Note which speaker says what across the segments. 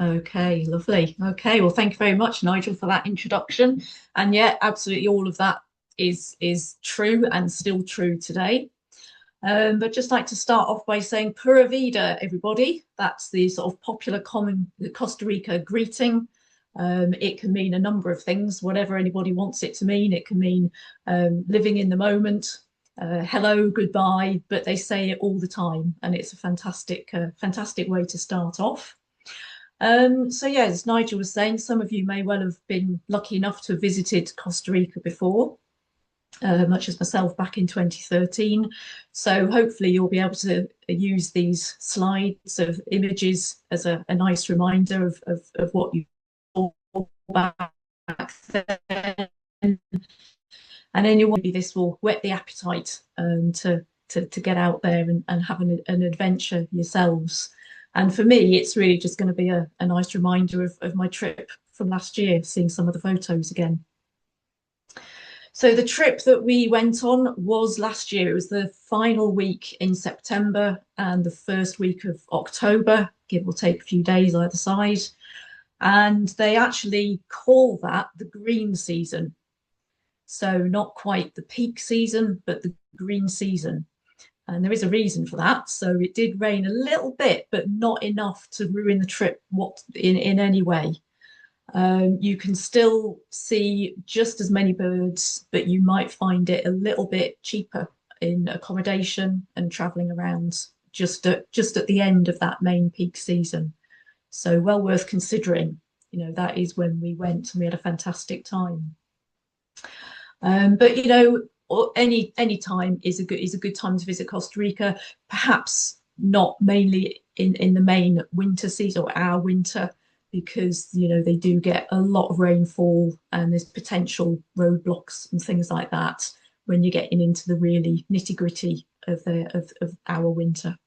Speaker 1: Okay, lovely. Okay, well, thank you very much, Nigel, for that introduction. And yeah, absolutely all of that is true and still true today. But just like to start off by saying Pura Vida, everybody. That's the sort of popular common Costa Rica greeting. It can mean a number of things, whatever anybody wants it to mean. It can mean living in the moment, hello, goodbye, but they say it all the time, and it's a fantastic way to start off. So yeah, as Nigel was saying, some of you may well have been lucky enough to have visited Costa Rica before, much as myself back in 2013. So hopefully you'll be able to use these slides of images as a nice reminder of what you saw back then. And then maybe this will whet the appetite to get out there and have an adventure yourselves. And for me, it's really just going to be a nice reminder of my trip from last year, seeing some of the photos again. So the trip that we went on was last year. It was the final week in September and the first week of October, give or take a few days either side. And they actually call that the green season. So not quite the peak season, but the green season. And there is a reason for that. So it did rain a little bit, but not enough to ruin the trip in any way. You can still see just as many birds, but you might find it a little bit cheaper in accommodation and traveling around just at the end of that main peak season. So well worth considering. You know, that is when we went and we had a fantastic time. But you know, any time is a good time to visit Costa Rica. Perhaps not mainly in the main winter season or our winter, because you know they do get a lot of rainfall and there's potential roadblocks and things like that when you're getting into the really nitty-gritty of our winter.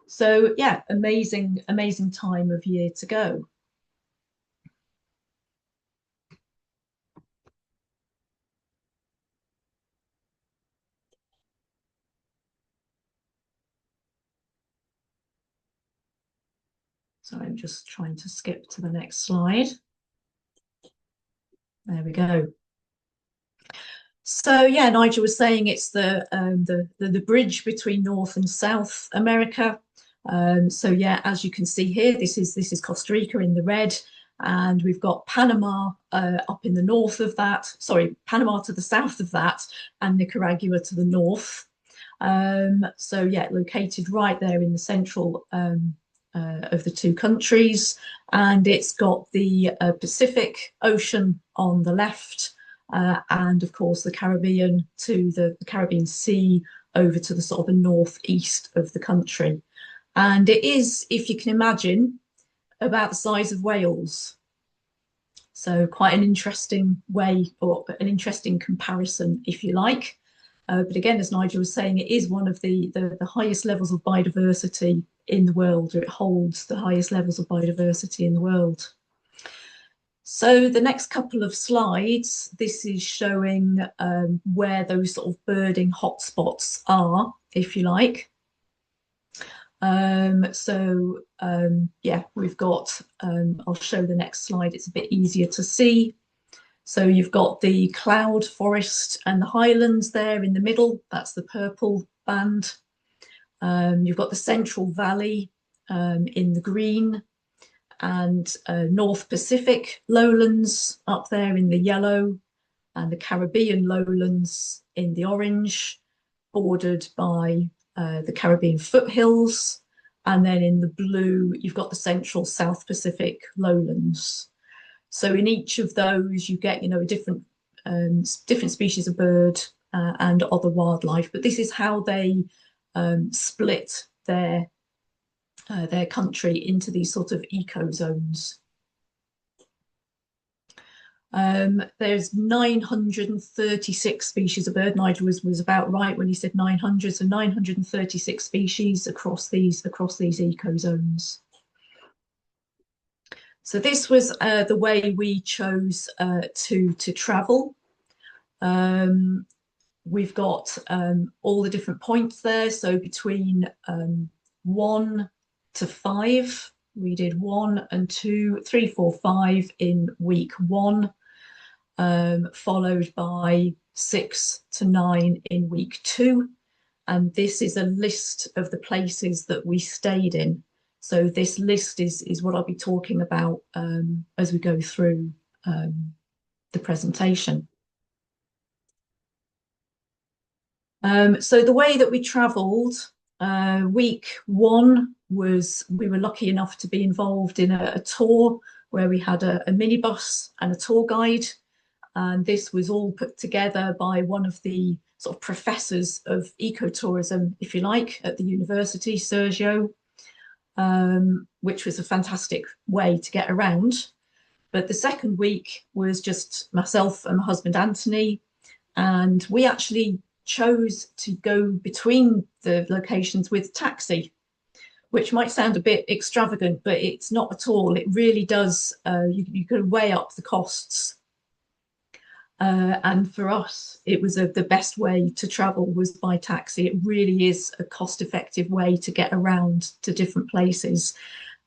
Speaker 1: So yeah, amazing time of year to go. So I'm just trying to skip to the next slide. There we go. So yeah, Nigel was saying it's the bridge between North and South America. So yeah, as you can see here, this is Costa Rica in the red, and we've got Panama up in the north of that. Sorry, Panama to the south of that, and Nicaragua to the north. So yeah, located right there in the central of the two countries, and it's got the Pacific Ocean on the left, and of course the Caribbean to the Caribbean Sea over to the sort of the northeast of the country. And it is, if you can imagine, about the size of Wales. So quite an interesting way, or an interesting comparison, if you like. But again, as Nigel was saying, it is one of the highest levels of biodiversity in the world, or it holds the highest levels of biodiversity in the world. So the next couple of slides, this is showing where those sort of birding hotspots are, if you like. Yeah, we've got, I'll show the next slide, it's a bit easier to see. So you've got the cloud forest and the highlands there in the middle, that's the purple band. You've got the Central Valley in the green, and North Pacific lowlands up there in the yellow, and the Caribbean lowlands in the orange, bordered by the Caribbean foothills. And then in the blue, you've got the Central South Pacific lowlands. So in each of those, you get, you know, a different species of bird and other wildlife. But this is how they split their country into these sort of ecozones. There's 936 species of bird. Nigel was about right when he said 900. So 936 species across these ecozones. So this was the way we chose to travel. We've got all the different points there. So between 1 to 5 We did 1 and 2, 3, 4, 5 in week 1, followed by 6 to 9 in week 2. And this is a list of the places that we stayed in. So this list is what I'll be talking about as we go through the presentation. So the way that we travelled, week 1 was, we were lucky enough to be involved in a tour where we had a minibus and a tour guide. And this was all put together by one of the sort of professors of ecotourism, if you like, at the university, Sergio, which was a fantastic way to get around. But the second week was just myself and my husband, Anthony, and we actually chose to go between the locations with taxi, which might sound a bit extravagant, but it's not at all. It really does, you can weigh up the costs. And for us, it was the best way to travel was by taxi. It really is a cost-effective way to get around to different places.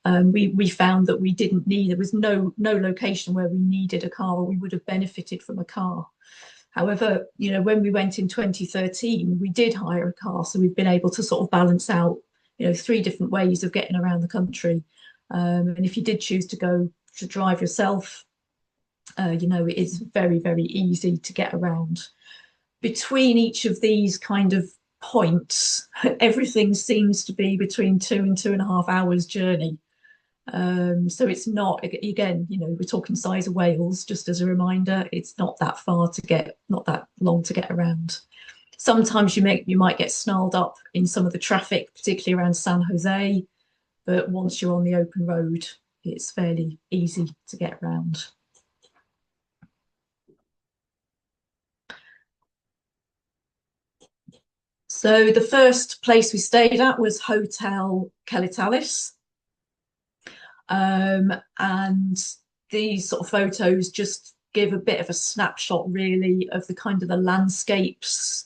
Speaker 1: We found that we didn't need, there was no location where we needed a car or we would have benefited from a car. However, you know, when we went in 2013, we did hire a car. So we've been able to sort of balance out, you know, 3 different ways of getting around the country. And if you did choose to go to drive yourself, you know, it is very, very easy to get around. Between each of these kind of points, everything seems to be between 2 and 2.5 hours journey. So it's not, again, you know, we're talking size of Wales, just as a reminder, it's not that far to get, not that long to get around. Sometimes you might get snarled up in some of the traffic, particularly around San Jose, but once you're on the open road, it's fairly easy to get around. So the first place we stayed at was Hotel Quelitales. And these sort of photos just give a bit of a snapshot really of the kind of the landscapes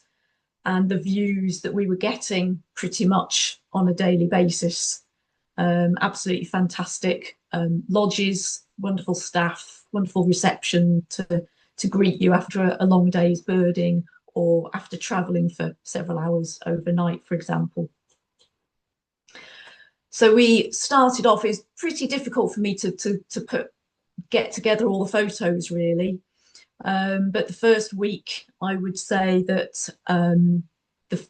Speaker 1: and the views that we were getting pretty much on a daily basis. Absolutely fantastic lodges, wonderful staff, wonderful reception to greet you after a long day's birding or after traveling for several hours overnight, for example. So we started off, it's pretty difficult for me to get together all the photos really. But the first week, I would say that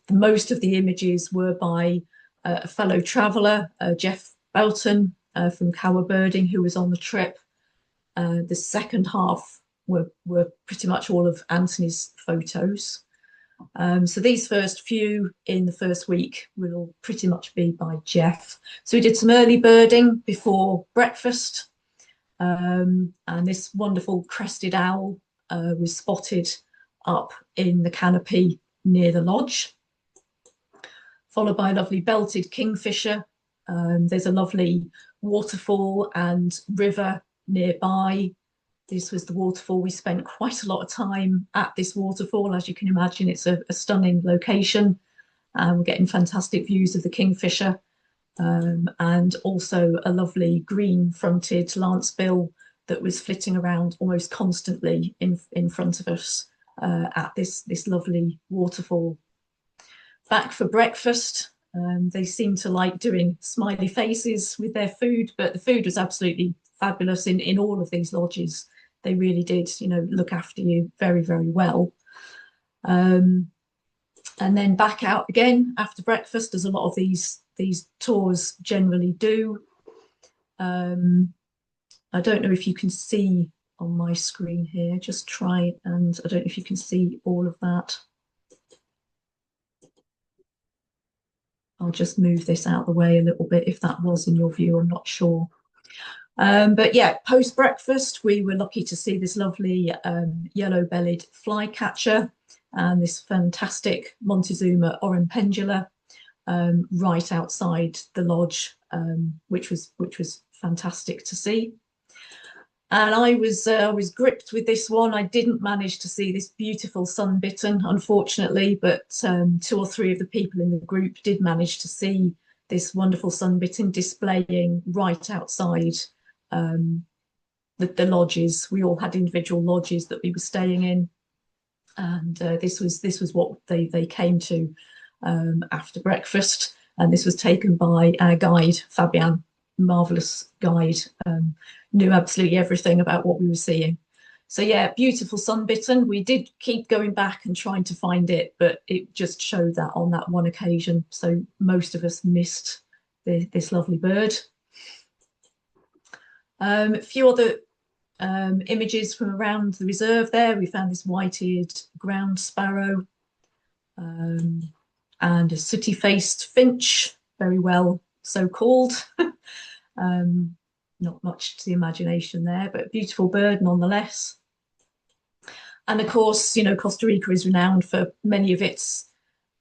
Speaker 1: most of the images were by a fellow traveller, Jeff Belton from Casa Birding, who was on the trip. The second half were pretty much all of Anthony's photos. So these first few in the first week will pretty much be by Jeff. So we did some early birding before breakfast, and this wonderful crested owl was spotted up in the canopy near the lodge, followed by a lovely belted kingfisher. There's a lovely waterfall and river nearby. This was the waterfall. We spent quite a lot of time at this waterfall. As you can imagine, it's a stunning location. We're getting fantastic views of the kingfisher, and also a lovely green-fronted lancebill that was flitting around almost constantly in front of us at this lovely waterfall. Back for breakfast. They seemed to like doing smiley faces with their food, but the food was absolutely fabulous in all of these lodges. They really did, you know, look after you very, very well. And then back out again after breakfast, as a lot of these tours generally do. I don't know if you can see on my screen here, just try, and I don't know if you can see all of that. I'll just move this out of the way a little bit if that was in your view, I'm not sure. But yeah, post breakfast, we were lucky to see this lovely yellow-bellied flycatcher and this fantastic Montezuma oran pendula right outside the lodge, which was fantastic to see. And I was gripped with this one. I didn't manage to see this beautiful sunbitten, unfortunately, but 2 or 3 of the people in the group did manage to see this wonderful sunbitten displaying right outside the lodges. We all had individual lodges that we were staying in, and this was what they came to after breakfast. And this was taken by our guide, Fabian, marvelous guide, knew absolutely everything about what we were seeing. So yeah, beautiful sunbitten. We did keep going back and trying to find it, but it just showed that on that one occasion. So most of us missed this lovely bird. A few other images from around the reserve there. We found this white-eared ground sparrow, and a sooty-faced finch, very well so called. Not much to the imagination there, but a beautiful bird nonetheless. And of course, you know, Costa Rica is renowned for many of its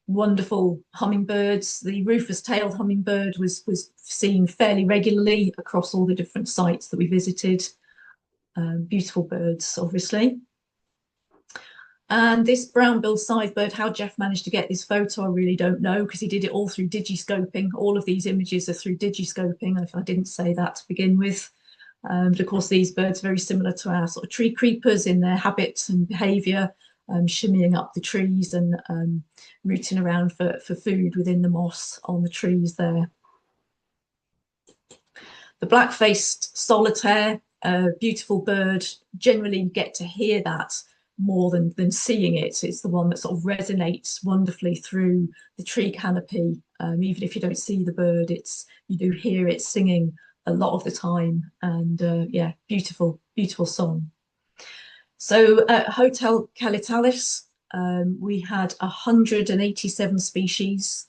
Speaker 1: wonderful hummingbirds. The rufous-tailed hummingbird was seen fairly regularly across all the different sites that we visited. Beautiful birds, obviously. And this brown-billed scythebird, how Jeff managed to get this photo, I really don't know, because he did it all through digiscoping. All of these images are through digiscoping, if I didn't say that to begin with. But of course, these birds are very similar to our sort of tree creepers in their habits and behaviour, shimmying up the trees and rooting around for food within the moss on the trees there. The black-faced solitaire, beautiful bird, generally you get to hear that more than seeing it. It's the one that sort of resonates wonderfully through the tree canopy. Even if you don't see the bird, you do hear it singing a lot of the time. And yeah, beautiful, beautiful song. So at Hotel Quelitales, we had 187 species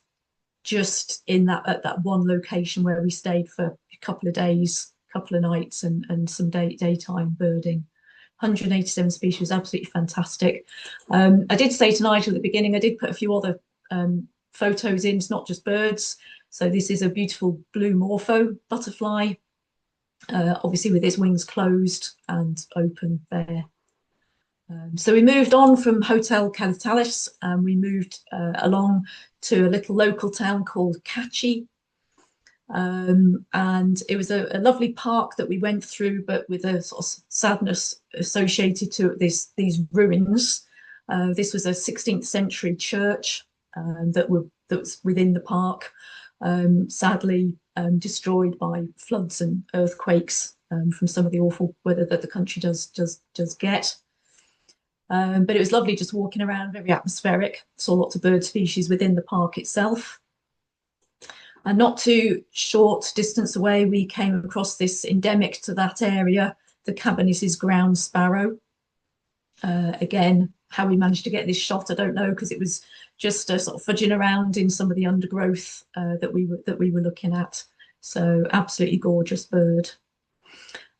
Speaker 1: just in at that one location where we stayed for a couple of days, couple of nights, and some daytime birding. 187 species, absolutely fantastic. I did say to Nigel at the beginning, I did put a few other photos in. It's not just birds. So this is a beautiful blue morpho butterfly, obviously with its wings closed and open there. So we moved on from Hotel Quelitales and we moved along to a little local town called Cachi. And it was a lovely park that we went through, but with a sort of sadness associated to these ruins. This was a 16th century church that was within the park, sadly destroyed by floods and earthquakes from some of the awful weather that the country does get. But it was lovely just walking around, very atmospheric. Saw lots of bird species within the park itself. And not too short distance away, we came across this endemic to that area, the Cabernet ground sparrow. Again, how we managed to get this shot, I don't know, because it was just sort of fudging around in some of the undergrowth that we were looking at. So absolutely gorgeous bird.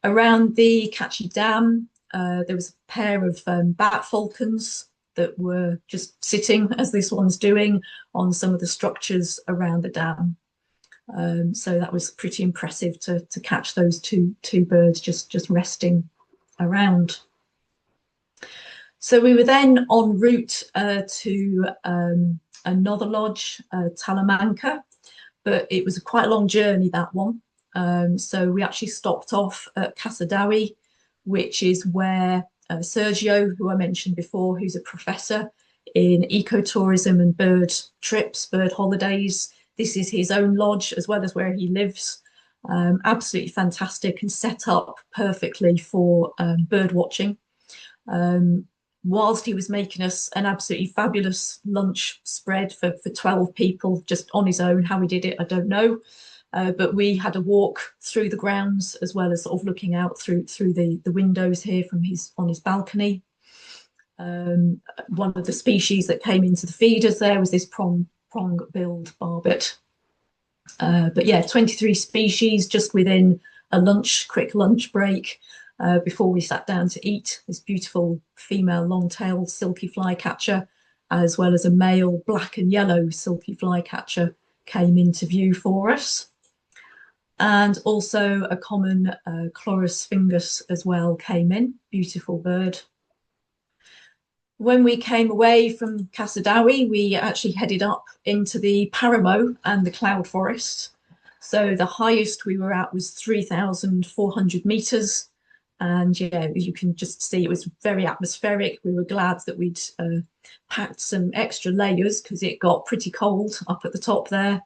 Speaker 1: Around the Cachi Dam, there was a pair of bat falcons that were just sitting, as this one's doing, on some of the structures around the dam. So that was pretty impressive to catch those two birds just resting around. So we were then en route to another lodge, Talamanca, but it was quite a long journey, that one. So we actually stopped off at Casa Dowii, which is where Sergio, who I mentioned before, who's a professor in ecotourism and bird trips, bird holidays. This is his own lodge as well as where he lives. Absolutely fantastic and set up perfectly for bird watching. Whilst he was making us an absolutely fabulous lunch spread for 12 people just on his own. How he did it, I don't know. But we had a walk through the grounds as well as sort of looking out through the windows here from on his balcony. One of the species that came into the feeders there was this prong-billed barbet. But yeah, 23 species just within a quick lunch break before we sat down to eat. This beautiful female long-tailed silky flycatcher, as well as a male black and yellow silky flycatcher, came into view for us. And also a common Chloris fingus as well came in, beautiful bird. When we came away from Casa Dowii, we actually headed up into the Paramo and the cloud forest. So the highest we were at was 3,400 meters. And yeah, you can just see it was very atmospheric. We were glad that we'd packed some extra layers because it got pretty cold up at the top there.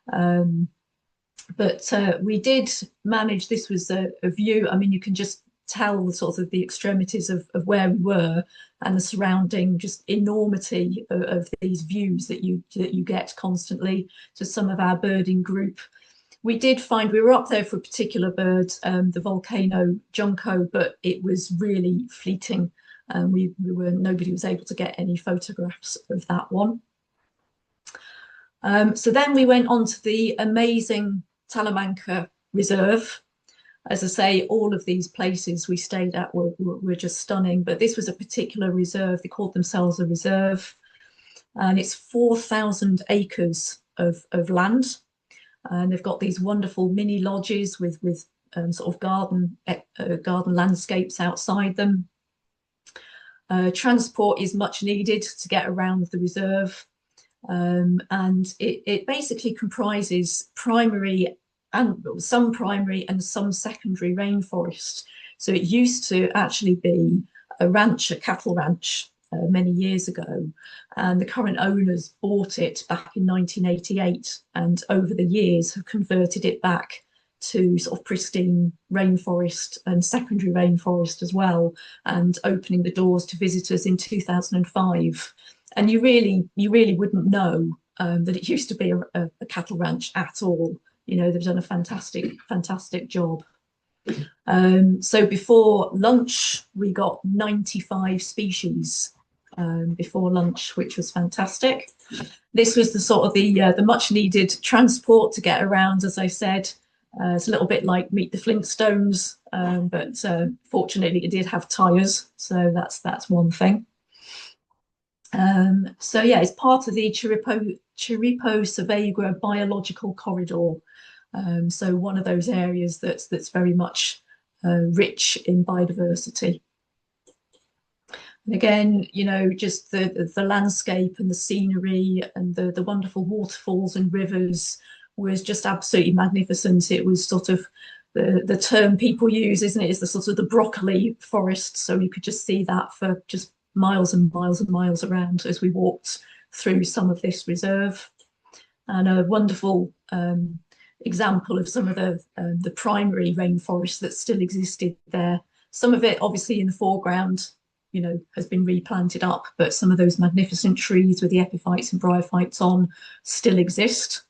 Speaker 1: But we did manage, this was a view, I mean, you can just tell the sort of the extremities of where we were and the surrounding just enormity of these views that you get constantly to some of our birding group. We did find we were up there for a particular bird, the volcano junco, but it was really fleeting. Nobody was able to get any photographs of that one. So then we went on to the amazing Talamanca Reserve. As I say, all of these places we stayed at were just stunning, but this was a particular reserve. They called themselves a reserve, and it's 4,000 acres of land. And they've got these wonderful mini lodges with sort of garden landscapes outside them. Transport is much needed to get around the reserve. And it basically comprises some primary and some secondary rainforest. So it used to actually be a cattle ranch many years ago, and the current owners bought it back in 1988, and over the years have converted it back to sort of pristine rainforest and secondary rainforest as well, and opening the doors to visitors in 2005. And you really wouldn't know that it used to be a cattle ranch at all. You know, they've done a fantastic job. So before lunch, we got 95 species before lunch, which was fantastic. This was the sort of the much needed transport to get around, as I said. It's a little bit like Meet the Flintstones, but fortunately it did have tyres, so that's one thing. So yeah, it's part of the Savegre biological corridor. So one of those areas that's very much rich in biodiversity. And again, you know, just the landscape and the scenery and the wonderful waterfalls and rivers was just absolutely magnificent. It was sort of the term people use, isn't it? Is the sort of the broccoli forest. So you could just see that for just miles and miles and miles around as we walked through some of this reserve. And a wonderful example of some of the primary rainforest that still existed there. Some of it obviously in the foreground, you know, has been replanted up, but some of those magnificent trees with the epiphytes and bryophytes on still exist.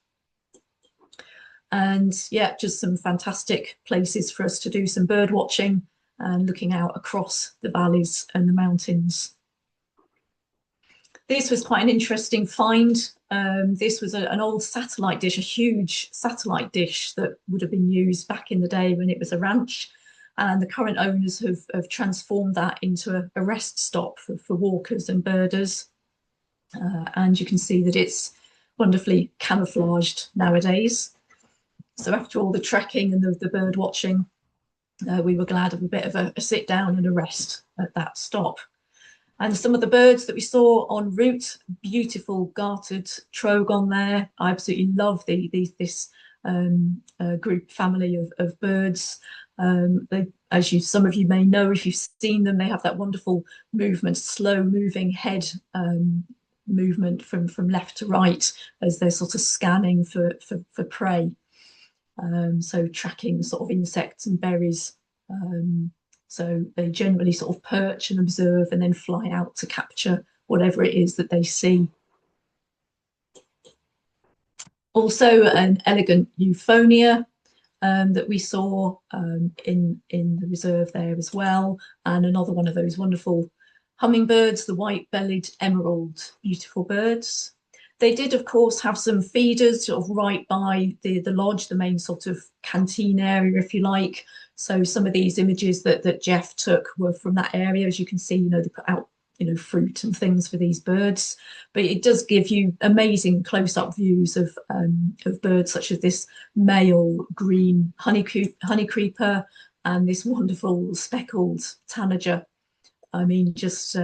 Speaker 1: And yeah, just some fantastic places for us to do some bird watching and looking out across the valleys and the mountains. This was quite an interesting find. This was an old satellite dish, a huge satellite dish that would have been used back in the day when it was a ranch. And the current owners have transformed that into a rest stop for walkers and birders. And you can see that it's wonderfully camouflaged nowadays. So after all the trekking and the bird watching, we were glad of a bit of a sit down and a rest at that stop. And some of the birds that we saw en route, beautiful gartered trogon there. I absolutely love this group family of birds. Some of you may know if you've seen them, they have that wonderful movement, slow moving head movement from left to right as they're sort of scanning for prey. So tracking sort of insects and berries. So they generally sort of perch and observe and then fly out to capture whatever it is that they see. Also an elegant euphonia that we saw in the reserve there as well. And another one of those wonderful hummingbirds, the white-bellied emerald, beautiful birds. They did, of course, have some feeders sort of right by the lodge, the main sort of canteen area, if you like. So some of these images that Jeff took were from that area. As you can see, you know, they put out, you know, fruit and things for these birds. But it does give you amazing close-up views of birds such as this male green honeycreeper and this wonderful speckled tanager. I mean, just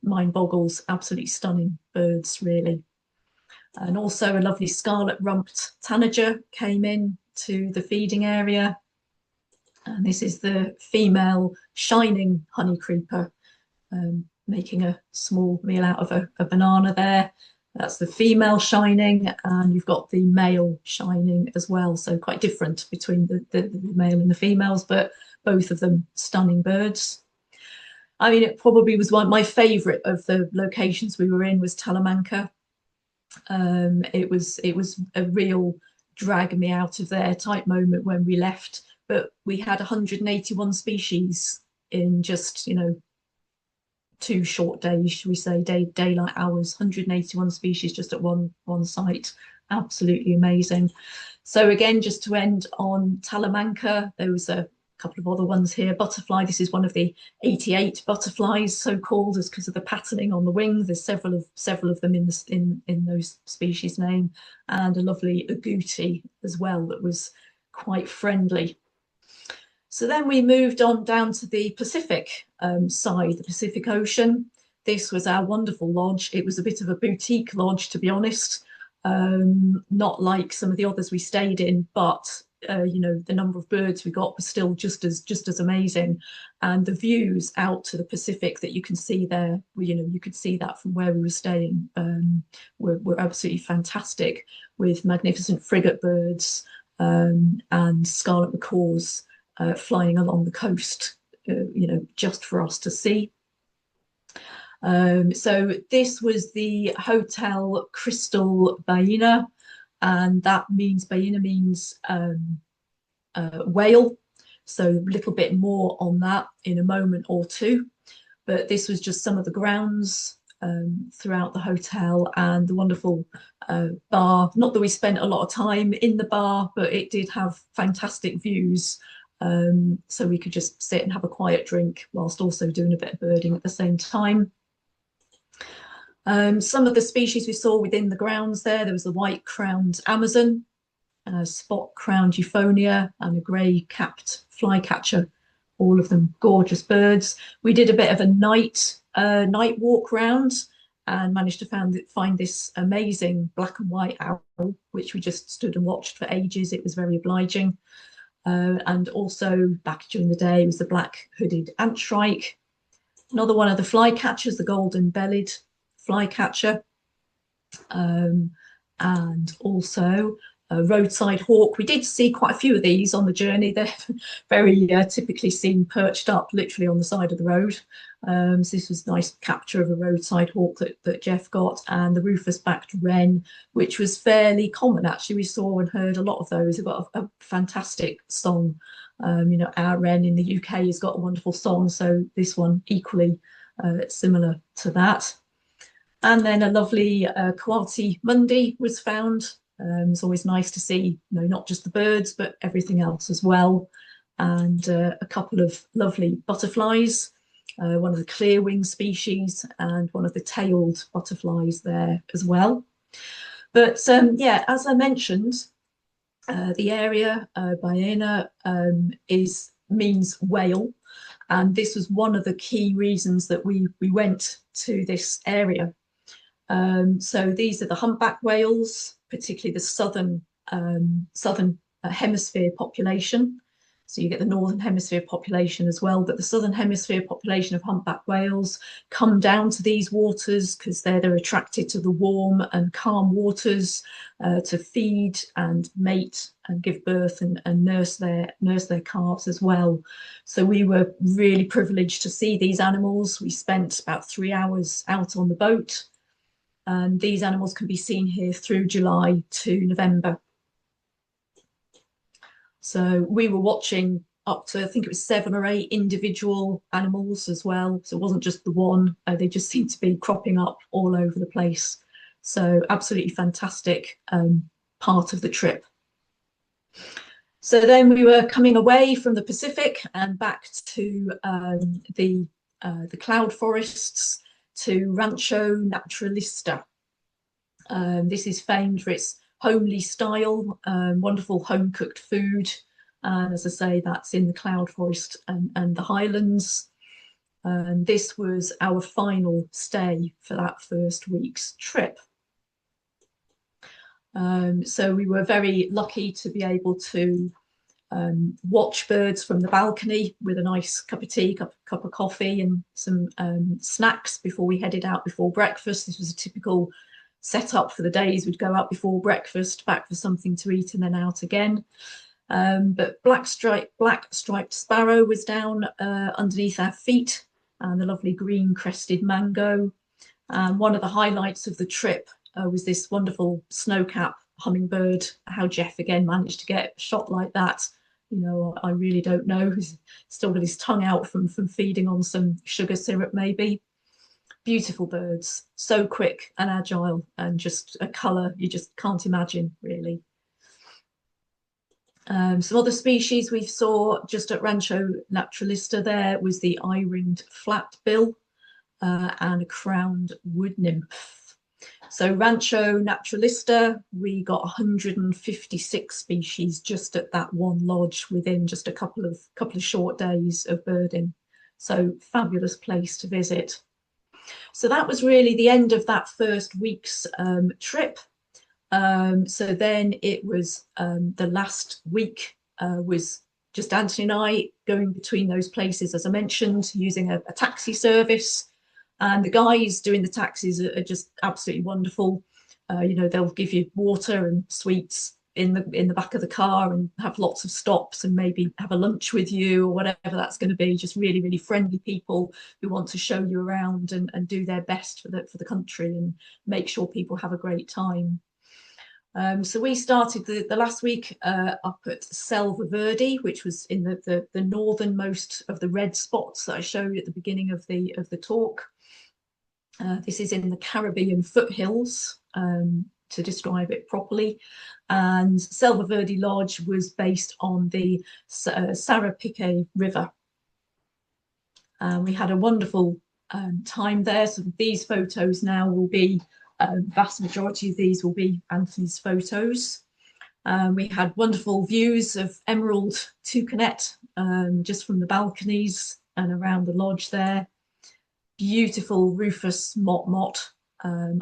Speaker 1: mind boggles. Absolutely stunning birds, really. And also a lovely scarlet-rumped tanager came in to the feeding area. And this is the female shining honey creeper, making a small meal out of a banana there. That's the female shining, and you've got the male shining as well. So quite different between the male and the females, but both of them stunning birds. I mean, it probably was my favorite of the locations we were in was Talamanca. It was a real drag me out of there type moment when we left, but we had 181 species in just, 2 short days, should we say, daylight hours. 181 species just at one site. Absolutely amazing. So again, just to end on Talamanca, there was a couple of other ones here. Butterfly, this is one of the 88 butterflies, so called, as because of the patterning on the wings. There's several of them in those species name, and a lovely agouti as well that was quite friendly. So then we moved on down to the Pacific side, the Pacific Ocean. This was our wonderful lodge. It was a bit of a boutique lodge, to be honest, not like some of the others we stayed in, but the number of birds we got was still just as amazing, and the views out to the Pacific that you can see there, you could see that from where we were staying, were absolutely fantastic, with magnificent frigate birds and scarlet macaws flying along the coast, just for us to see. So this was the Hotel Crystal Baina, and that means Baina means whale. So a little bit more on that in a moment or two. But this was just some of the grounds throughout the hotel, and the wonderful bar. Not that we spent a lot of time in the bar, but it did have fantastic views. So we could just sit and have a quiet drink whilst also doing a bit of birding at the same time. Some of the species we saw within the grounds there was the white-crowned Amazon, spot-crowned Euphonia, and a grey-capped flycatcher. All of them gorgeous birds. We did a bit of a night walk round and managed to find this amazing black and white owl, which we just stood and watched for ages. It was very obliging. And also back during the day was the black-hooded antshrike. Another one of the flycatchers, the golden-bellied flycatcher, and also a roadside hawk. We did see quite a few of these on the journey. They're very typically seen perched up literally on the side of the road. So this was a nice capture of a roadside hawk that Jeff got, and the rufous-backed wren, which was fairly common actually. We saw and heard a lot of those. They've got a fantastic song. Our wren in the UK has got a wonderful song, so this one equally similar to that. And then a lovely Coati mundi was found. It's always nice to see, not just the birds, but everything else as well. And a couple of lovely butterflies, one of the clear wing species and one of the tailed butterflies there as well. But yeah, as I mentioned, the area, Baena, means whale. And this was one of the key reasons that we went to this area. So these are the humpback whales, particularly the southern hemisphere population. So you get the northern hemisphere population as well, but the southern hemisphere population of humpback whales come down to these waters because they're attracted to the warm and calm waters to feed and mate and give birth and nurse their calves as well. So we were really privileged to see these animals. We spent about 3 hours out on the boat. And these animals can be seen here through July to November. So we were watching up to, I think it was 7 or 8 individual animals as well. So it wasn't just the one, they just seemed to be cropping up all over the place. So absolutely fantastic part of the trip. So then we were coming away from the Pacific and back to the cloud forests, to Rancho Naturalista. This is famed for its homely style, wonderful home-cooked food. And as I say, that's in the cloud forest and the highlands. And this was our final stay for that first week's trip. So we were very lucky to be able to watch birds from the balcony with a nice cup of tea, cup of coffee, and some snacks before we headed out before breakfast. This was a typical setup for the days. We'd go out before breakfast, back for something to eat, and then out again. But black striped sparrow was down underneath our feet, and the lovely green crested mango. And one of the highlights of the trip was this wonderful snowcap hummingbird. How Jeff again managed to get a shot like that, you know, I really don't know. He's still got his tongue out from feeding on some sugar syrup, maybe. Beautiful birds, so quick and agile, and just a colour you just can't imagine, really. Some other species we saw just at Rancho Naturalista there was the eye-ringed flatbill and a crowned wood nymph. So Rancho Naturalista, we got 156 species just at that one lodge within just a couple of short days of birding. So fabulous place to visit. So that was really the end of that first week's trip. So then it was the last week was just Anthony and I going between those places, as I mentioned, using a taxi service. And the guys doing the taxis are just absolutely wonderful. You know, they'll give you water and sweets in the back of the car and have lots of stops and maybe have a lunch with you or whatever that's going to be. Just really, really friendly people who want to show you around and do their best for the country and make sure people have a great time. So we started the last week up at Selva Verde, which was in the northernmost of the red spots that I showed you at the beginning of the talk. This is in the Caribbean foothills, to describe it properly. And Selva Verde Lodge was based on the Sarapique River. We had a wonderful time there. So these photos now will be, vast majority of these will be Anthony's photos. We had wonderful views of emerald toucanet just from the balconies and around the lodge there. Beautiful rufous mot.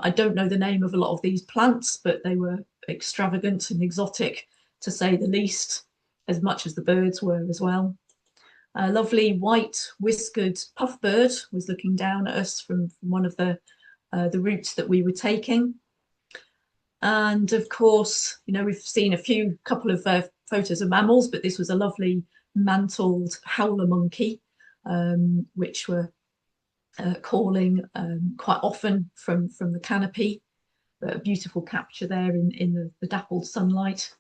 Speaker 1: I don't know the name of a lot of these plants, but they were extravagant and exotic, to say the least, as much as the birds were as well. A lovely white whiskered puffbird was looking down at us from one of the routes that we were taking. And of course, you know, we've seen a couple of photos of mammals, but this was a lovely mantled howler monkey, which were calling quite often from the canopy. But a beautiful capture there in the dappled sunlight.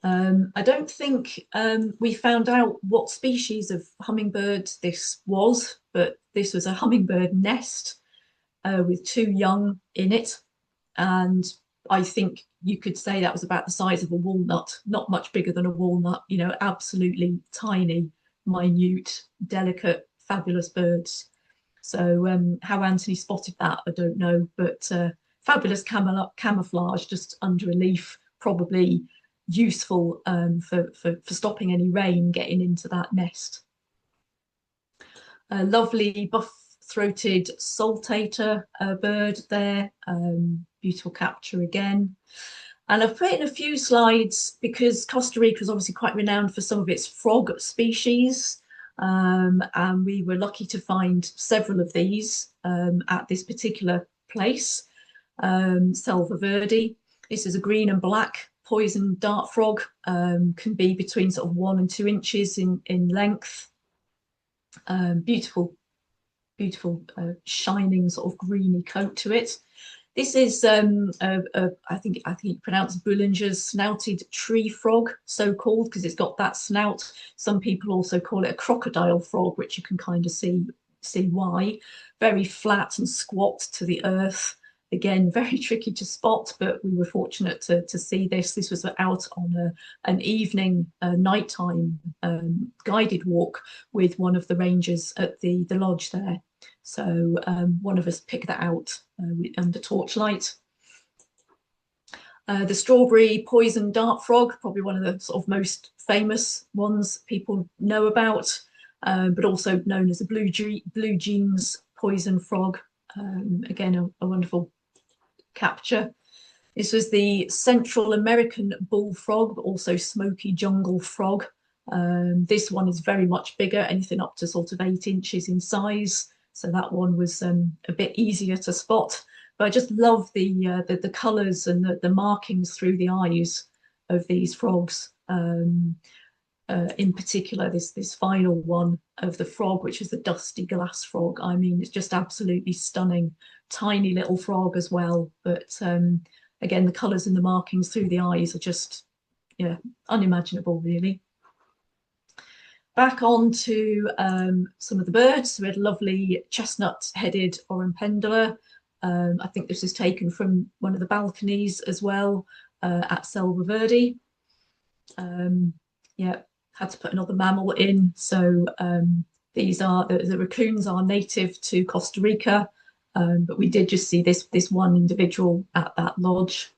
Speaker 1: I don't think we found out what species of hummingbird this was, but this was a hummingbird nest with 2 young in it. And I think you could say that was about the size of a walnut, not much bigger than a walnut, you know, absolutely tiny, minute, delicate, fabulous birds. So how Anthony spotted that, I don't know, but fabulous camouflage just under a leaf, probably useful for stopping any rain getting into that nest. A lovely buff-throated saltator bird there, beautiful capture again. And I've put in a few slides because Costa Rica is obviously quite renowned for some of its frog species. And we were lucky to find several of these at this particular place, Selva Verde. This is a green and black poison dart frog, can be between sort of 1 and 2 inches in length. Beautiful shining sort of greeny coat to it. This is I think pronounced Bullinger's snouted tree frog, so called because it's got that snout. Some people also call it a crocodile frog, which you can kind of see why. Very flat and squat to the earth. Again, very tricky to spot, but we were fortunate to see this. This was out on an evening, nighttime guided walk with one of the rangers at the lodge there. So one of us picked that out under torchlight. The strawberry poison dart frog, probably one of the sort of most famous ones people know about. but also known as a blue jeans poison frog. Again, a wonderful capture. This was the Central American bullfrog, but also smoky jungle frog. This one is very much bigger, anything up to sort of 8 inches in size. So that one was a bit easier to spot. But I just love the colours and the markings through the eyes of these frogs. In particular, this final one of the frog, which is the dusty glass frog. I mean, it's just absolutely stunning. Tiny little frog as well, but again, the colours and the markings through the eyes are just, yeah, unimaginable, really. Back on to some of the birds. We had lovely chestnut-headed Orompendula. I think this is taken from one of the balconies as well at Selva Verde. Yeah, had to put another mammal in. So these are the raccoons are native to Costa Rica, but we did just see this one individual at that lodge.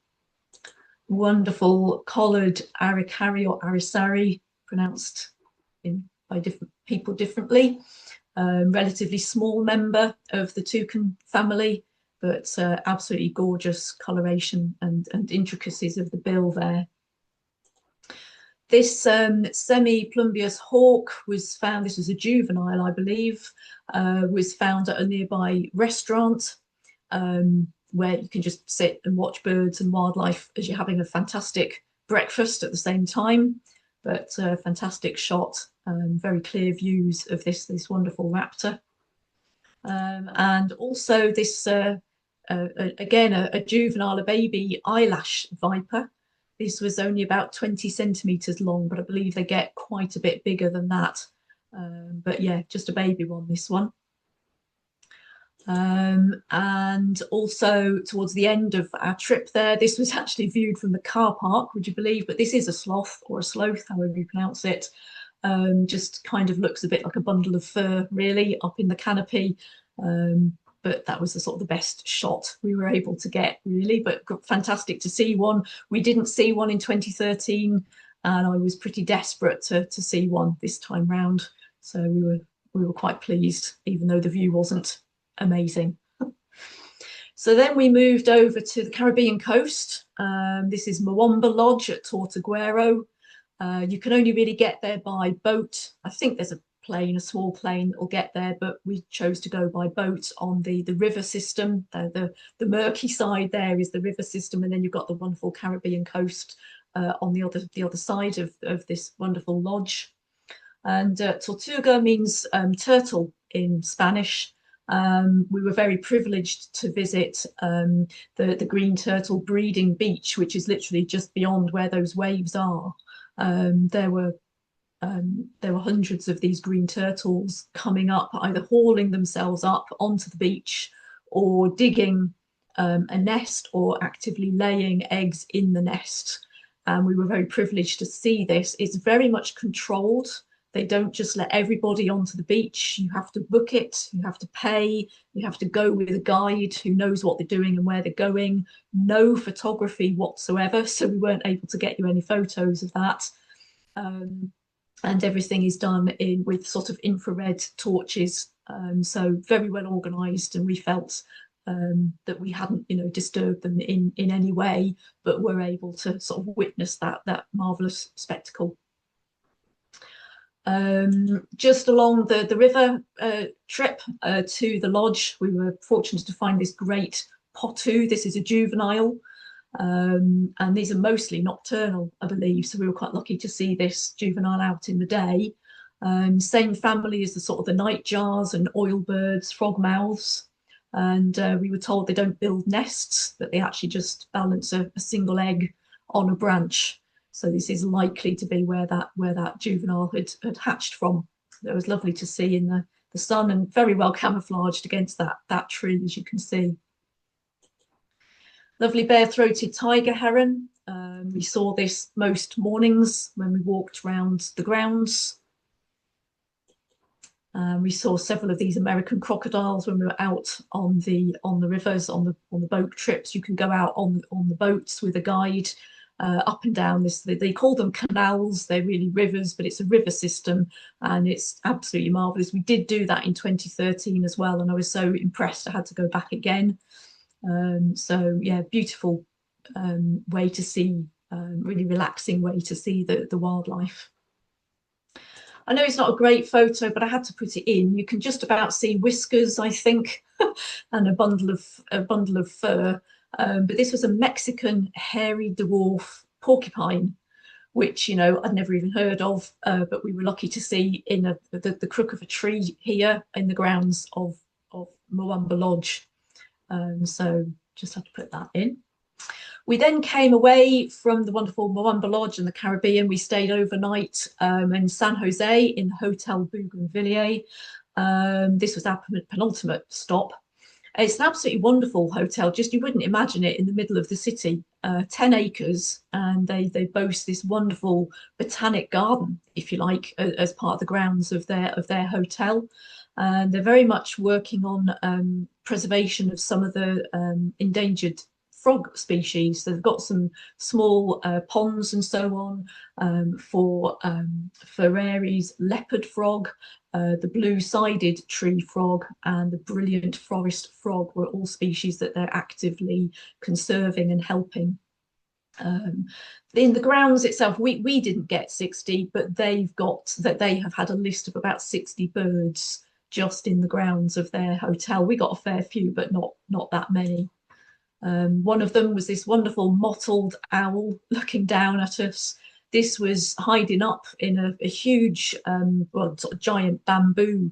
Speaker 1: Wonderful collared arikari or arisari, pronounced by different people differently. Relatively small member of the toucan family, but absolutely gorgeous coloration and intricacies of the bill there. This semi-plumbeous hawk was found, this was a juvenile, I believe, was found at a nearby restaurant where you can just sit and watch birds and wildlife as you're having a fantastic breakfast at the same time. But fantastic shot, very clear views of this wonderful raptor. And also this, again, a juvenile, a baby eyelash viper. This was only about 20 centimetres long, but I believe they get quite a bit bigger than that. But yeah, just a baby one, this one. And also towards the end of our trip there, this was actually viewed from the car park, would you believe? But this is a sloth or a sloth, however you pronounce it. Just kind of looks a bit like a bundle of fur, really, up in the canopy. But that was the sort of the best shot we were able to get, really. But fantastic to see one. We didn't see one in 2013, and I was pretty desperate to see one this time round. So we were quite pleased, even though the view wasn't amazing. So then we moved over to the Caribbean coast. This is Mwamba Lodge at Tortuguero. You can only really get there by boat. I think there's a small plane will get there, but we chose to go by boat on the river system. The murky side there is the river system, and then you've got the wonderful Caribbean coast on the other side of this wonderful lodge. And Tortuga means turtle in Spanish. We were very privileged to visit the green turtle breeding beach, which is literally just beyond where those waves are. There were hundreds of these green turtles coming up, either hauling themselves up onto the beach or digging a nest or actively laying eggs in the nest. And we were very privileged to see this. It's very much controlled. They don't just let everybody onto the beach. You have to book it, you have to pay, you have to go with a guide who knows what they're doing and where they're going. No photography whatsoever, so we weren't able to get you any photos of that. And everything is done with sort of infrared torches, so very well organised, and we felt that we hadn't, disturbed them in any way, but were able to sort of witness that marvellous spectacle. Just along the river trip to the lodge, we were fortunate to find this great potu. This is a juvenile, and these are mostly nocturnal, I believe, so we were quite lucky to see this juvenile out in the day. Same family as the sort of the nightjars and oilbirds, frogmouths, and we were told they don't build nests, that they actually just balance a single egg on a branch. So this is likely to be where that juvenile had hatched from. It was lovely to see in the sun, and very well camouflaged against that tree, as you can see. Lovely bare-throated tiger heron. We saw this most mornings when we walked around the grounds. We saw several of these American crocodiles when we were out on the rivers, on the boat trips. You can go out on the boats with a guide up and down this. They call them canals. They're really rivers, but it's a river system, and it's absolutely marvelous. We did do that in 2013 as well, and I was so impressed I had to go back again. So yeah, beautiful way to see, really relaxing way to see the wildlife. I know it's not a great photo, but I had to put it in. You can just about see whiskers, I think, and a bundle of fur. But this was a Mexican hairy dwarf porcupine, which I'd never even heard of, but we were lucky to see in the crook of a tree here in the grounds of Moamba Lodge. So just had to put that in. We then came away from the wonderful Moamba Lodge in the Caribbean. We stayed overnight in San Jose in Hotel Bougainvillea. This was our penultimate stop. It's an absolutely wonderful hotel. Just you wouldn't imagine it in the middle of the city. 10 acres, and they boast this wonderful botanic garden, if you like, as part of the grounds of their hotel. And they're very much working on preservation of some of the endangered frog species. So they've got some small ponds and so on for Ferreri's leopard frog, the blue-sided tree frog, and the brilliant forest frog were all species that they're actively conserving and helping. In the grounds itself, we didn't get 60, but they have had a list of about 60 birds just in the grounds of their hotel. We got a fair few, but not that many. One of them was this wonderful mottled owl looking down at us. This was hiding up in a huge, well, sort of giant bamboo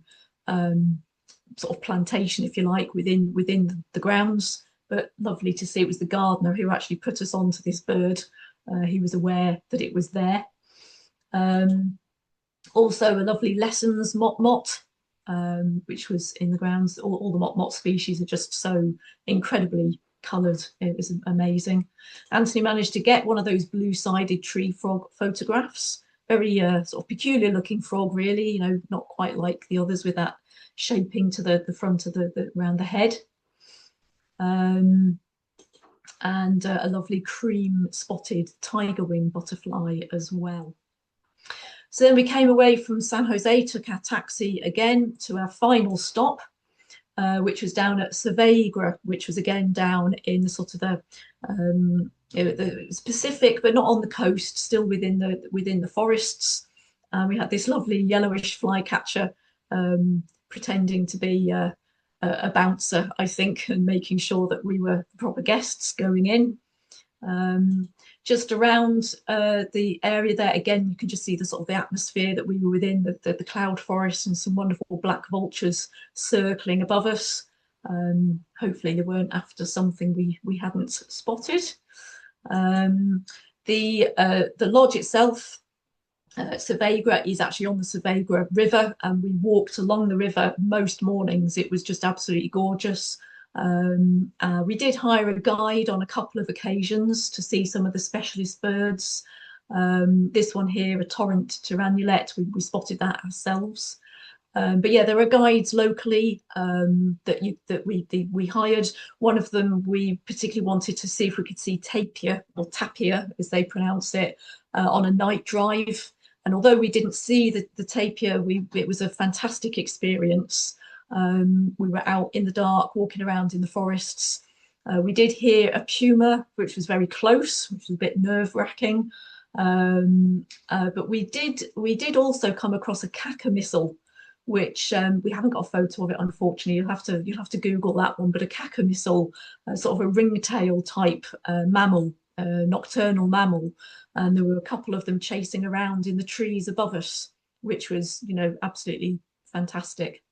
Speaker 1: sort of plantation, if you like, within the grounds. But lovely to see. It was the gardener who actually put us onto this bird. He was aware that it was there. Also, a lovely lessons mot, which was in the grounds. All the mot species are just so incredibly coloured. It was amazing. Anthony managed to get one of those blue-sided tree frog photographs. Very sort of peculiar looking frog, really, not quite like the others with that shaping to the front of around the head. And a lovely cream spotted tiger wing butterfly as well. So then we came away from San Jose, took our taxi again to our final stop, which was down at Savegre, which was again down in the sort of the Pacific, but not on the coast, still within the forests. We had this lovely yellowish flycatcher pretending to be a bouncer, I think, and making sure that we were proper guests going in. Just around the area there, again, you can just see the sort of the atmosphere that we were within, the cloud forest, and some wonderful black vultures circling above us. Hopefully they weren't after something we hadn't spotted. The lodge itself, Savegre, is actually on the Savegre River, and we walked along the river most mornings. It was just absolutely gorgeous. We did hire a guide on a couple of occasions to see some of the specialist birds. This one here, a torrent tyrannulet, we spotted that ourselves. But yeah, there are guides locally that we hired. One of them, we particularly wanted to see if we could see tapir, or tapir as they pronounce it, on a night drive. And although we didn't see the tapir, it was a fantastic experience. We were out in the dark, walking around in the forests. We did hear a puma, which was very close, which was a bit nerve-wracking. But we did also come across a cacomissel, which we haven't got a photo of it, unfortunately. You'll have to Google that one. But a cacomissel, sort of a ringtail type mammal, nocturnal mammal, and there were a couple of them chasing around in the trees above us, which was absolutely fantastic.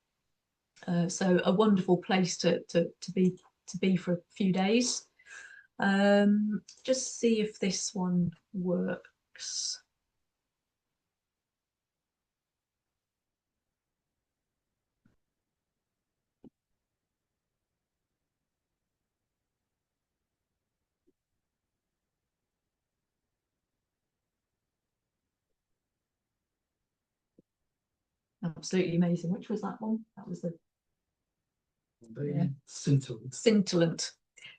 Speaker 1: So a wonderful place to be for a few days. Just see if this one works. Absolutely amazing. Which was that one? That was the
Speaker 2: scintillant.
Speaker 1: Scintillant.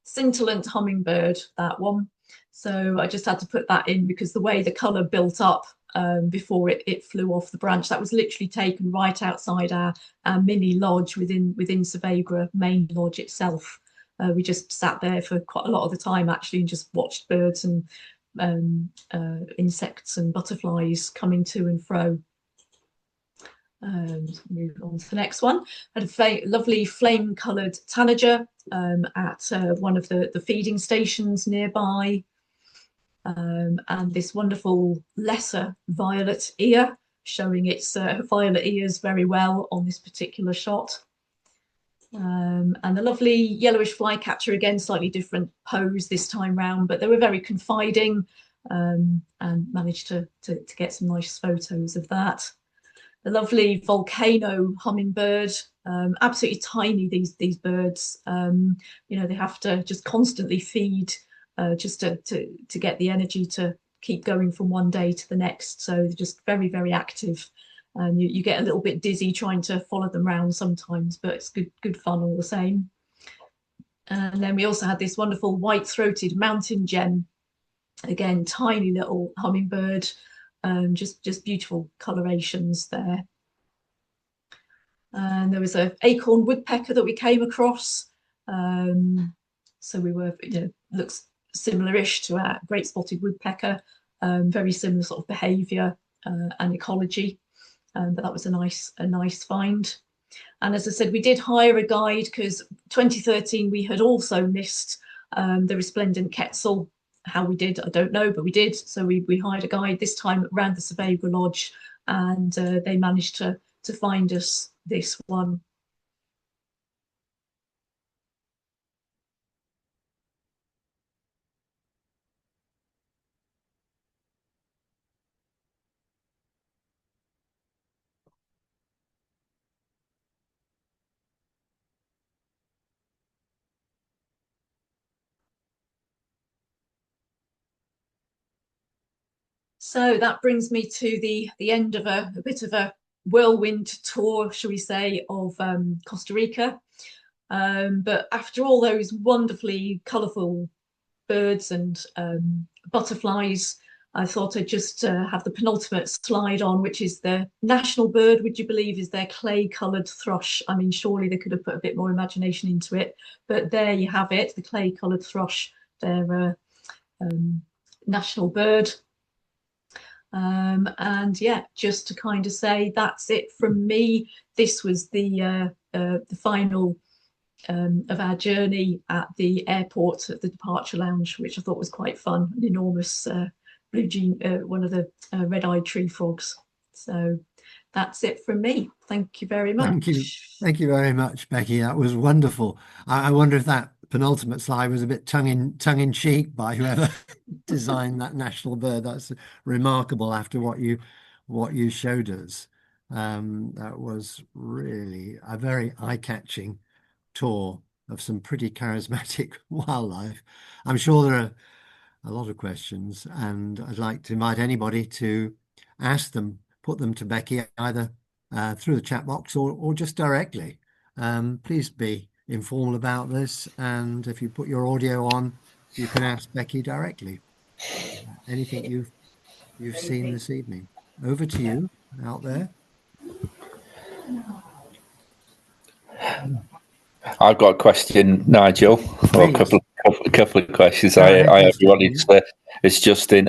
Speaker 1: scintillant hummingbird, that one. So I just had to put that in because the way the colour built up before it flew off the branch, that was literally taken right outside our mini lodge within Savegre main lodge itself. We just sat there for quite a lot of the time actually and just watched birds and insects and butterflies coming to and fro. Move on to the next one. Had a lovely flame-coloured tanager at one of the feeding stations nearby. And this wonderful lesser violet ear, showing its violet ears very well on this particular shot. And a lovely yellowish flycatcher, again, slightly different pose this time round, but they were very confiding, and managed to get some nice photos of that. The lovely volcano hummingbird, absolutely tiny, these birds. You know, they have to just constantly feed just to get the energy to keep going from one day to the next. So they're just very, very active. And you get a little bit dizzy trying to follow them around sometimes, but it's good fun all the same. And then we also had this wonderful white-throated mountain gem, again, tiny little hummingbird, just beautiful colorations there. And there was an acorn woodpecker that we came across. So we were, you know, looks similar-ish to our great spotted woodpecker, very similar sort of behaviour and ecology. But that was a nice find. And as I said, we did hire a guide because 2013 we had also missed the resplendent quetzal. How we did, I don't know, but we did. So we hired a guide this time around the Savegre Lodge, and they managed to find us this one. So that brings me to the end of a bit of a whirlwind tour, shall we say, of Costa Rica. But after all those wonderfully colourful birds and butterflies, I thought I'd just have the penultimate slide on, which is the national bird, would you believe, is their clay-coloured thrush. I mean, surely they could have put a bit more imagination into it, but there you have it, the clay-coloured thrush, their national bird. And yeah, just to kind of say that's it from me. This was the final of our journey at the airport at the departure lounge, which I thought was quite fun. An enormous blue jean, one of the red-eyed tree frogs. So that's it from me. Thank you very much.
Speaker 2: Thank you very much, Becky. That was wonderful. I wonder if that penultimate slide was a bit tongue in cheek by whoever designed that national bird. That's remarkable after what you showed us. That was really a very eye-catching tour of some pretty charismatic wildlife. I'm sure there are a lot of questions, and I'd like to invite anybody to ask them, put them to Becky either through the chat box or just directly. Please be informal about this, and if you put your audio on, you can ask Becky directly. Anything you've seen this evening. Over to you out there.
Speaker 3: I've got a question, Nigel, or a couple of questions. I everyone, it's Justin.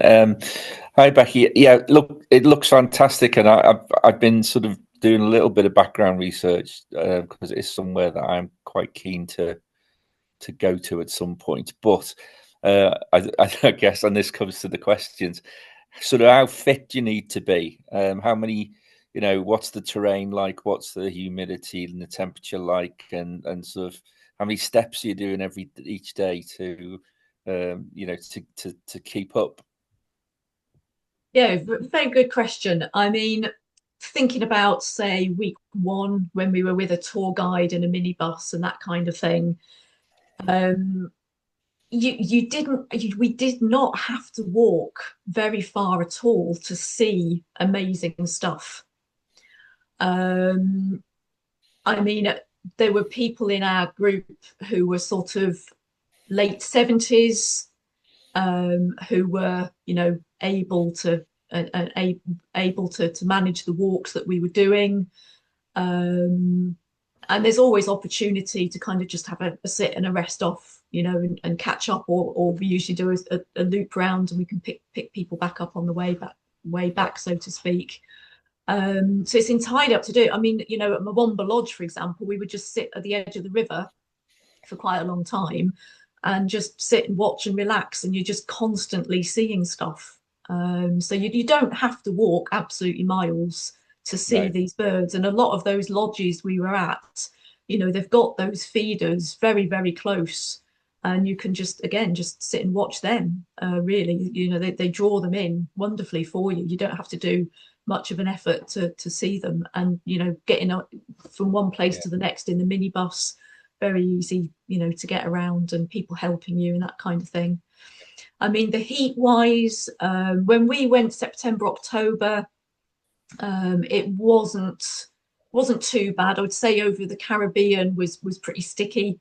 Speaker 3: Hi, Becky. Yeah, look, it looks fantastic, and I've been sort of doing a little bit of background research because it is somewhere that I'm quite keen to go to at some point. But I guess, and this comes to the questions, sort of how fit do you need to be? How many, you know, what's the terrain like? What's the humidity and the temperature like? And sort of how many steps are you doing each day to, you know, to keep up?
Speaker 1: Yeah, very good question. I mean, thinking about, say, week one when we were with a tour guide in a minibus and that kind of thing, we did not have to walk very far at all to see amazing stuff. I mean, there were people in our group who were sort of late 70s, who were, you know, able to manage the walks that we were doing. And there's always opportunity to kind of just have a sit and a rest off, you know, and catch up, or we usually do a loop round, and we can pick people back up on the way back, so to speak. So it's entirely up to do. I mean, you know, at Mwamba Lodge, for example, we would just sit at the edge of the river for quite a long time and just sit and watch and relax, and you're just constantly seeing stuff. So you don't have to walk absolutely miles to see these birds. And a lot of those lodges we were at, you know, they've got those feeders very, very close, and you can just, again, just sit and watch them. Really, you know, they draw them in wonderfully for you. You don't have to do much of an effort to see them. And, you know, getting from one place to the next in the minibus, very easy, you know, to get around, and people helping you and that kind of thing. I mean, the heat wise, when we went September, October, it wasn't too bad. I would say over the Caribbean was pretty sticky.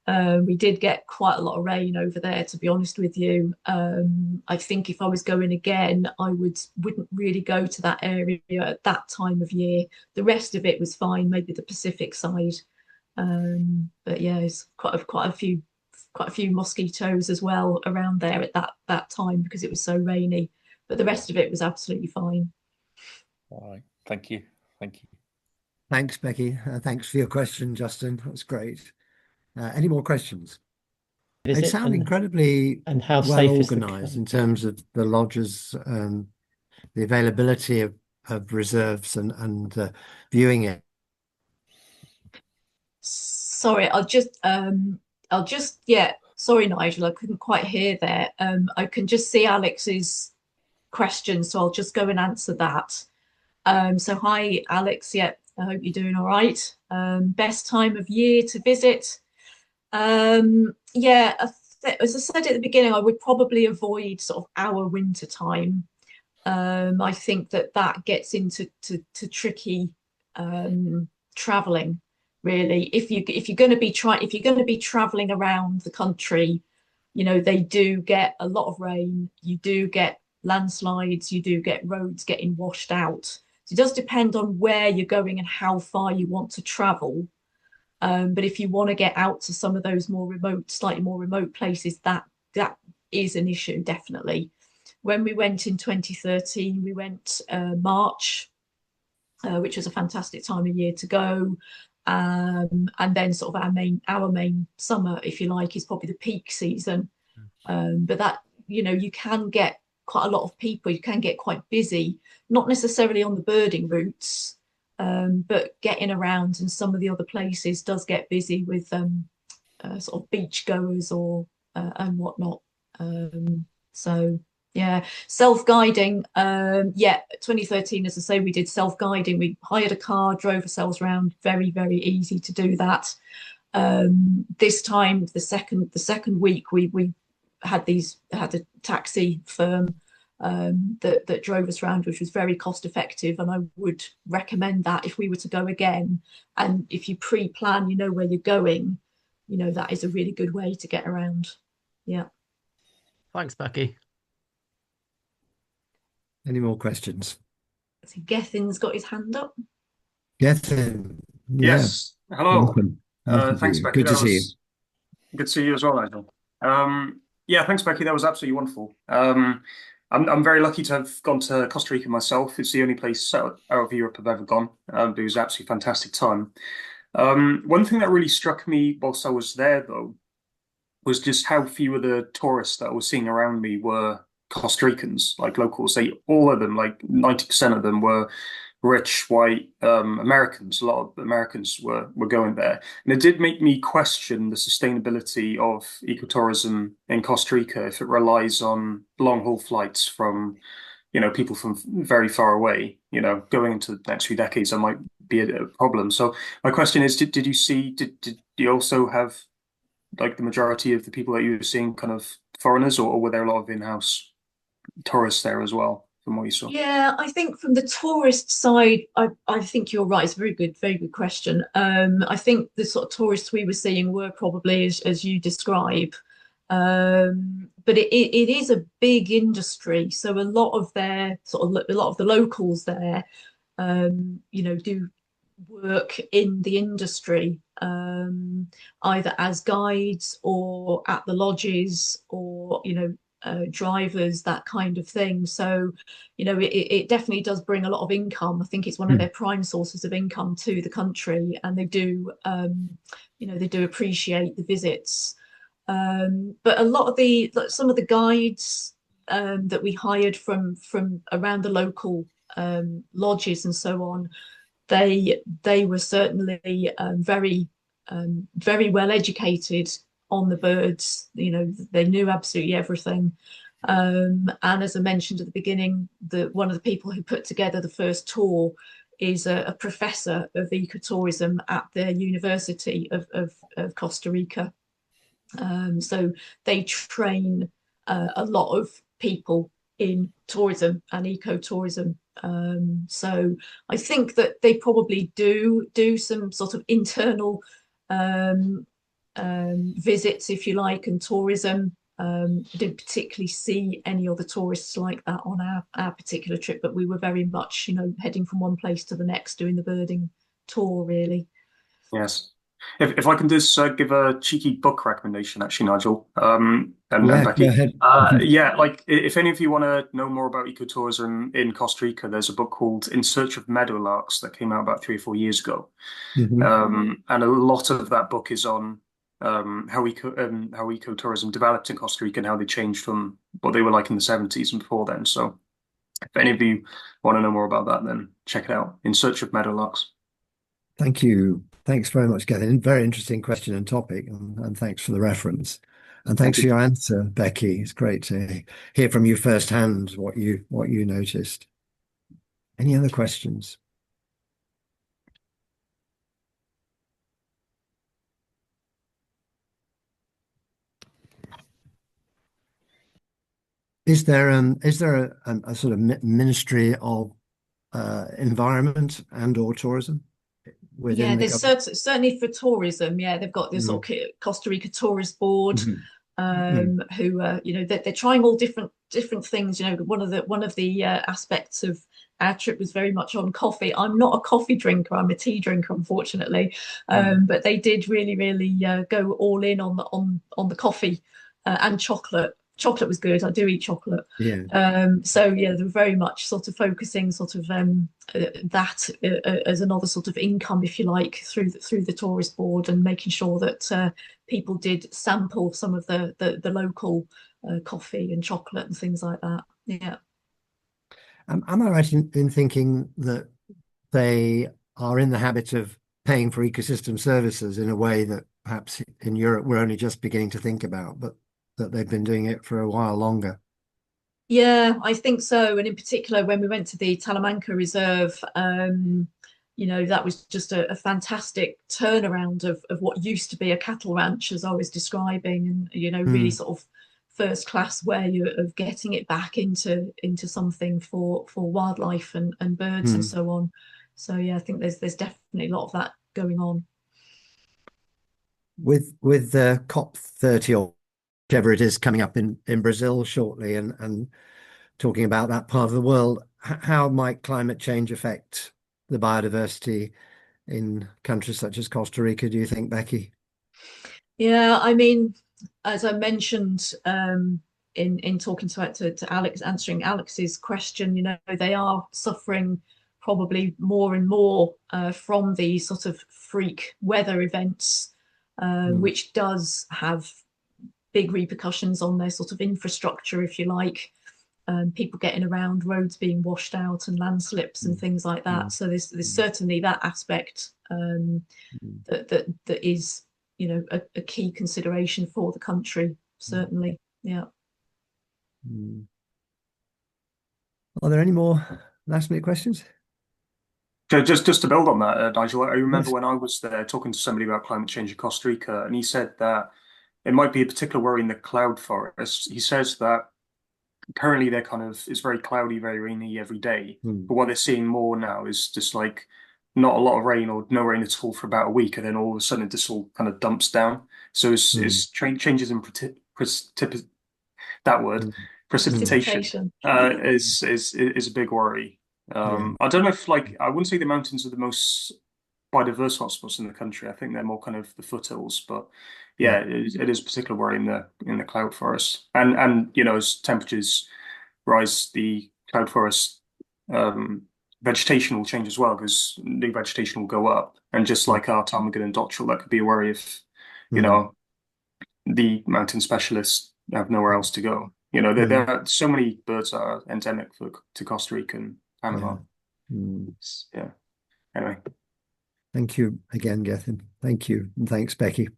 Speaker 1: We did get quite a lot of rain over there, to be honest with you. I think if I was going again, I wouldn't really go to that area at that time of year. The rest of it was fine, maybe the Pacific side. But yeah, it's quite a few mosquitoes as well around there at that time, because it was so rainy. But the rest of it was absolutely fine.
Speaker 3: All right, thank you.
Speaker 2: Thanks, Becky. Thanks for your question, Justin. That's great. Any more questions? They sound incredibly
Speaker 4: and how
Speaker 2: well
Speaker 4: safe is
Speaker 2: organized in terms of the lodges, the availability of reserves and viewing it.
Speaker 1: Sorry, sorry, Nigel, I couldn't quite hear there. I can just see Alex's question, so I'll just go and answer that. So hi, Alex. Yeah, I hope you're doing all right. Best time of year to visit. Yeah, as I said at the beginning, I would probably avoid sort of our winter time. I think that gets into tricky traveling, really. If you're going to be traveling around the country, you know, they do get a lot of rain. You do get landslides. You do get roads getting washed out. So it does depend on where you're going and how far you want to travel. But if you want to get out to some of those slightly more remote places, that is an issue, definitely. When we went in 2013, we went March, which was a fantastic time of year to go. And then sort of our main summer, if you like, is probably the peak season. But that, you know, you can get quite a lot of people. You can get quite busy, not necessarily on the birding routes, but getting around in some of the other places does get busy with sort of beach goers or and whatnot. So yeah, self-guiding. Yeah, 2013, as I say, we did self-guiding. We hired a car, drove ourselves around. Very, very easy to do that. This time, the second week, we had a taxi firm that drove us around, which was very cost effective, and I would recommend that if we were to go again. And if you pre-plan, you know where you're going, you know, that is a really good way to get around. Yeah.
Speaker 4: Thanks, Becky.
Speaker 2: Any more questions?
Speaker 1: So Gethin's got his hand up.
Speaker 2: Gethin.
Speaker 5: Yes.
Speaker 2: Yeah.
Speaker 5: Hello.
Speaker 2: Welcome.
Speaker 5: Thanks, Becky.
Speaker 2: Good to see you.
Speaker 5: Good to see you as well, Nigel. Yeah, thanks, Becky. That was absolutely wonderful. I'm very lucky to have gone to Costa Rica myself. It's the only place out of Europe I've ever gone. It was an absolutely fantastic time. One thing that really struck me whilst I was there, though, was just how few of the tourists that I was seeing around me were Costa Ricans, like locals. All of them, like 90% of them, were rich white Americans. A lot of Americans were going there, and it did make me question the sustainability of ecotourism in Costa Rica if it relies on long haul flights from, you know, people from very far away. You know, going into the next few decades, that might be a problem. So my question is, did you also have, like, the majority of the people that you were seeing kind of foreigners, or were there a lot of in-house tourists there as well, from what you saw?
Speaker 1: Yeah, I think from the tourist side, I think you're right. It's a very good question. I think the sort of tourists we were seeing were probably as you describe. But it is a big industry, so a lot of the locals there, do work in the industry, either as guides or at the lodges, or drivers, that kind of thing. So it definitely does bring a lot of income. I think it's one of their prime sources of income to the country, and they do appreciate the visits. But some of the guides that we hired from around the local lodges and so on, they were certainly very well educated on the birds. They knew absolutely everything. And as I mentioned at the beginning, one of the people who put together the first tour is a professor of ecotourism at the University of Costa Rica. So they train a lot of people in tourism and ecotourism. So I think that they probably do some sort of internal visits, if you like, and tourism. I didn't particularly see any other tourists like that on our particular trip, but we were very much, heading from one place to the next, doing the birding tour, really.
Speaker 5: Yes. If I can just give a cheeky book recommendation, actually, Nigel, and Becky.
Speaker 2: Go ahead.
Speaker 5: Yeah, like if any of you want to know more about ecotourism in Costa Rica, there's a book called In Search of Meadowlarks that came out about 3 or 4 years ago. And a lot of that book is on how ecotourism developed in Costa Rica and how they changed from what they were like in the 70s and before then. So if any of you want to know more about that, then check it out. In Search of Meadowlarks.
Speaker 2: Thank you. Thanks very much, Gavin. Very interesting question and topic, and thanks for the reference. And thanks for your answer, Becky. It's great to hear from you firsthand what you noticed. Any other questions? Is there a sort of Ministry of Environment and/or Tourism within the
Speaker 1: there's certainly for tourism. Yeah, they've got this sort of Costa Rica Tourist Board, who they're trying all different things. One of the aspects of our trip was very much on coffee. I'm not a coffee drinker. I'm a tea drinker, unfortunately. But they did really go all in on the coffee and chocolate. Chocolate was good. I do eat chocolate. So they're very much sort of focusing that as another sort of income, if you like, through the tourist board, and making sure that people did sample some of the local coffee and chocolate and things like that. Yeah.
Speaker 2: Am I right in thinking that they are in the habit of paying for ecosystem services in a way that perhaps in Europe we're only just beginning to think about, but that they've been doing it for a while longer?
Speaker 1: Yeah, I think so. And in particular, when we went to the Talamanca Reserve, that was just a fantastic turnaround of what used to be a cattle ranch, as I was describing, and really sort of first class way of getting it back into something for wildlife and birds and so on. So yeah, I think there's definitely a lot of that going on.
Speaker 2: With the COP30 or whatever it is coming up in Brazil shortly, and talking about that part of the world, how might climate change affect the biodiversity in countries such as Costa Rica, do you think, Becky?
Speaker 1: Yeah, I mean, as I mentioned in talking to Alex, answering Alex's question, they are suffering probably more and more from these sort of freak weather events, which does have big repercussions on their sort of infrastructure, if you like. People getting around, roads being washed out, and landslips and things like that. So there's certainly that aspect that is, a key consideration for the country. Certainly, yeah.
Speaker 2: Are there any more last minute questions?
Speaker 5: Just to build on that, Nigel, I remember when I was there talking to somebody about climate change in Costa Rica, and he said that it might be a particular worry in the cloud forest. He says that currently it's very cloudy, very rainy every day. But what they're seeing more now is just like not a lot of rain or no rain at all for about a week, and then all of a sudden it just all kind of dumps down. So it's changes in that word,
Speaker 2: Mm.
Speaker 5: precipitation, is a big worry.
Speaker 2: Yeah.
Speaker 5: I don't know if, like, I wouldn't say the mountains are the most biodiverse hotspots in the country. I think they're more kind of the foothills, but yeah, it is a particular worry in the cloud forest. And you know, as temperatures rise, the cloud forest vegetation will change as well, because new vegetation will go up. And just like our ptarmigan and dotterel, that could be a worry if, you know, the mountain specialists have nowhere else to go. You know, there are so many birds that are endemic to Costa Rica and Panama. Yeah. Anyway.
Speaker 2: Thank you again, Gethin. Thank you. And thanks, Becky.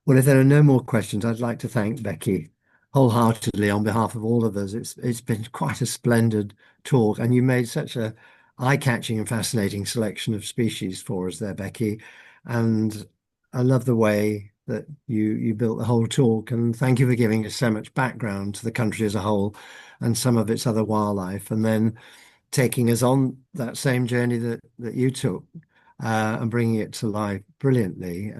Speaker 2: Well, if there are no more questions, I'd like to thank Becky wholeheartedly on behalf of all of us. It's been quite a splendid talk, and you made such a eye-catching and fascinating selection of species for us there, Becky. And I love the way that you built the whole talk, and thank you for giving us so much background to the country as a whole and some of its other wildlife, and then taking us on that same journey that you took and bringing it to life brilliantly.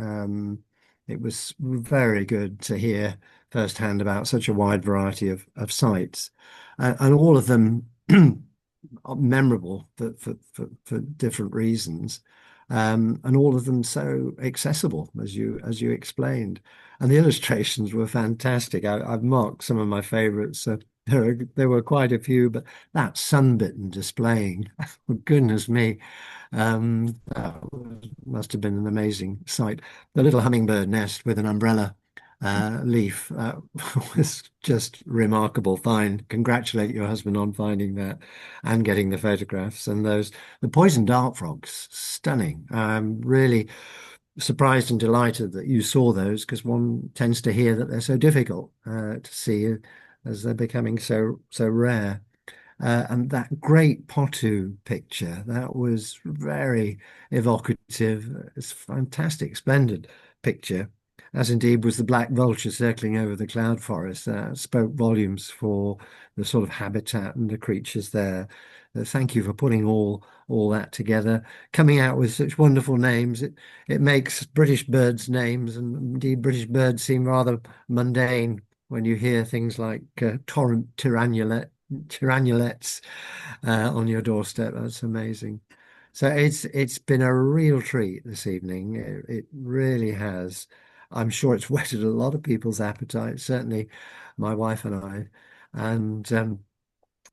Speaker 2: It was very good to hear firsthand about such a wide variety of sites, and all of them are memorable for different reasons, and all of them so accessible as you explained. And the illustrations were fantastic. I've marked some of my favorites. There were quite a few, but that sunbitten displaying, goodness me, must have been an amazing sight. The little hummingbird nest with an umbrella leaf was just remarkable find. Congratulate your husband on finding that and getting the photographs. And the poison dart frogs, stunning. I'm really surprised and delighted that you saw those, because one tends to hear that they're so difficult to see as they're becoming so rare. And that great Potu picture, that was very evocative. It's fantastic, splendid picture, as indeed was the black vulture circling over the cloud forest. Spoke volumes for the sort of habitat and the creatures there. Thank you for putting all that together, coming out with such wonderful names. It makes British birds' names, and indeed British birds, seem rather mundane when you hear things like torrent tyrannulets on your doorstep. That's amazing. So it's been a real treat this evening. It really has. I'm sure it's whetted a lot of people's appetite, certainly my wife and I. And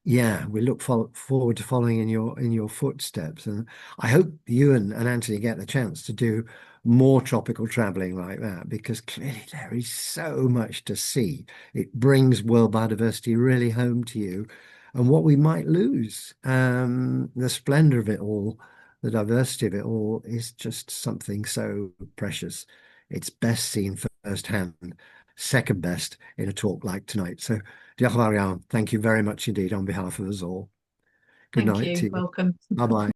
Speaker 2: yeah, we look forward to following in your footsteps. And I hope you and Anthony get the chance to do more tropical traveling like that, because clearly there is so much to see. It brings world biodiversity really home to you, and what we might lose. The splendor of it all, the diversity of it all, is just something so precious. It's best seen firsthand, second best in a talk like tonight. So diolch yn fawr iawn. Thank you very much indeed on behalf of us all. Good
Speaker 1: Thank
Speaker 2: night
Speaker 1: you.
Speaker 2: to you.
Speaker 1: Welcome.
Speaker 2: Bye bye.